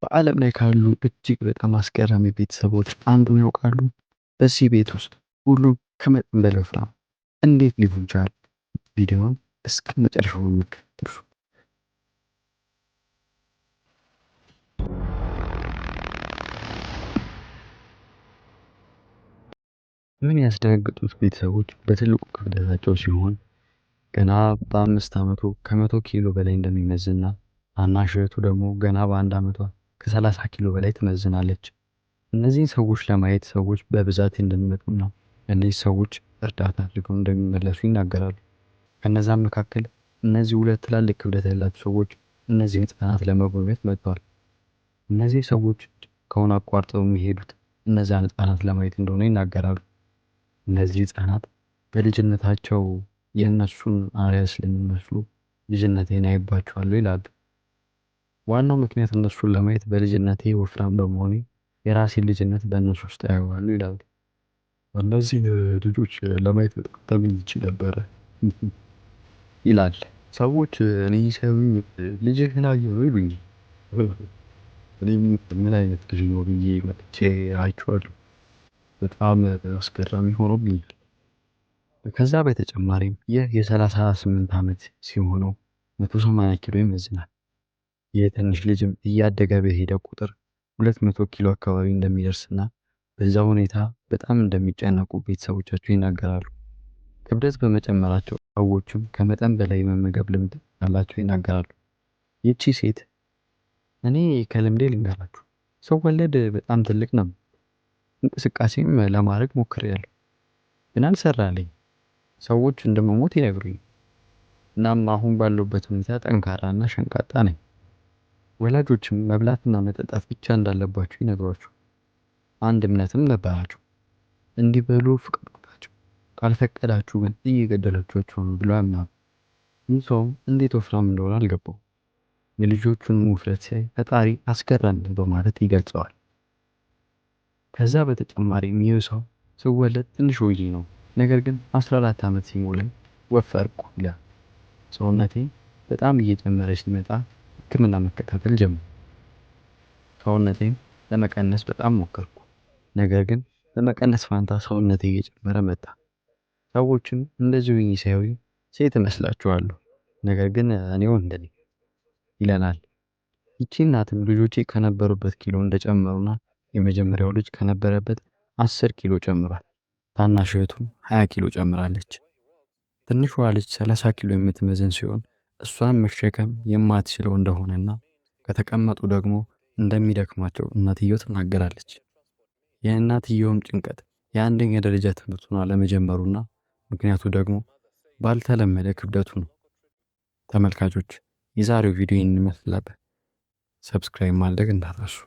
በዓለም ላይ ካሉ እጅግ በጣም አስገራሚ ቤተሰቦች አንዱን ያውቃሉ? በዚህ ቤት ውስጥ ሁሉም ከመጠን በላይ ወፍራም እንዴት ሊሆን ቻለ? ቪዲዮውን እስከ መጨረሻው ይመልከቱ። ምን ያስደነግጡት ቤተሰቦች በትልቁ ክብደታቸው ሲሆን ገና በ5 ዓመቱ ከ100 ኪሎ በላይ እንደሚመዝንና ታናሽ እህቱ ደግሞ ገና በ1 ዓመቷ ከ30 ኪሎ በላይ ትመዝናለች። እነዚህን ሰዎች ለማየት ሰዎች በብዛት እንደሚመጡና እነዚህ ሰዎች እርዳታ አድርገው እንደሚመለሱ ይናገራሉ። ከነዛም መካከል እነዚህ ሁለት ትላልቅ ክብደት ያላቸው ሰዎች እነዚህን ህፃናት ለመጎብኘት መጥተዋል። እነዚህ ሰዎች ከሆነ አቋርጠው የሚሄዱት እነዛን ህፃናት ለማየት እንደሆነ ይናገራሉ። እነዚህ ህፃናት በልጅነታቸው የእነሱን አርአያ ስለሚመስሉ ልጅነቴን አይባቸዋለሁ ይላሉ። ዋናው ምክንያት እነሱን ለማየት በልጅነቴ ወፍራም በመሆኔ የራሴን ልጅነት በእነሱ ውስጥ አየዋለሁ ይላሉ። እነዚህ ልጆች ለማየት በጣም ተመኝቼ ነበረ ይላል። ሰዎች እኔ ሲያዩኝ ልጅህን አየሁ ይሉኛል። እኔም ምን አይነት ልጅ ነው ብዬ መጥቼ አይቼዋለሁ። በጣም አስገራሚ ሆኖብኛል። ከዛ በተጨማሪም ይህ የ38 ዓመት ሲሆነው 180 ኪሎ ይመዝናል። ይህ ትንሽ ልጅም እያደገ በሄደ ቁጥር 200 ኪሎ አካባቢ እንደሚደርስና በዛ ሁኔታ በጣም እንደሚጨነቁ ቤተሰቦቻቸው ይናገራሉ። ክብደት በመጨመራቸው ሰዎችም ከመጠን በላይ መመገብ ልምድ እንዳላቸው ይናገራሉ። ይቺ ሴት እኔ ከልምዴ ልንገራችሁ፣ ስወለድ በጣም ትልቅ ነው። እንቅስቃሴም ለማድረግ ሞክሬያለሁ፣ ግን አልሰራልኝ። ሰዎች እንደምሞት ይነግሩኝ። እናም አሁን ባለሁበት ሁኔታ ጠንካራና ሸንቃጣ ነኝ። ወላጆችም መብላትና መጠጣት ብቻ እንዳለባቸው ይነግሯቸው። አንድ እምነትም ነበራቸው፣ እንዲበሉ ፍቀዱላቸው፣ ካልፈቀዳችሁ ግን እየገደላችኋቸው ነው ብለው ያምናሉ። ይህ ሰውም እንዴት ወፍራም እንደሆነ አልገባውም። የልጆቹን ውፍረት ሲያይ ፈጣሪ አስገራሚ በማለት ይገልጸዋል። ከዛ በተጨማሪም ይህ ሰው ስወለድ ትንሽ ወዬ ነው፣ ነገር ግን 14 ዓመት ሲሞላኝ ወፈርኩ ይላል። ሰውነቴ በጣም እየጨመረ ሲመጣ ሕክምና መከታተል ጀመርኩ። ሰውነቴን ለመቀነስ በጣም ሞከርኩ፣ ነገር ግን በመቀነስ ፋንታ ሰውነቴ እየጨመረ መጣ። ሰዎችም እንደዚሁ ሲያዩኝ ሴት እመስላችኋለሁ፣ ነገር ግን እኔ ወንድ ነኝ ይለናል። ይቺ እናትም ልጆቼ ከነበሩበት ኪሎ እንደጨመሩና የመጀመሪያው ልጅ ከነበረበት 10 ኪሎ ጨምሯል። ታናሽ እህቱም 20 ኪሎ ጨምራለች። ትንሿ ልጅ 30 ኪሎ የምትመዝን ሲሆን እሷን መሸከም የማትችለው እንደሆነና ከተቀመጡ ደግሞ እንደሚደክማቸው እናትየው ትናገራለች። የእናትየውም ጭንቀት የአንደኛ ደረጃ ትምህርቱን አለመጀመሩና ምክንያቱ ደግሞ ባልተለመደ ክብደቱ ነው። ተመልካቾች የዛሬው ቪዲዮ ይህን ይመስላል። ሰብስክራይብ ማድረግ እንዳትረሱ።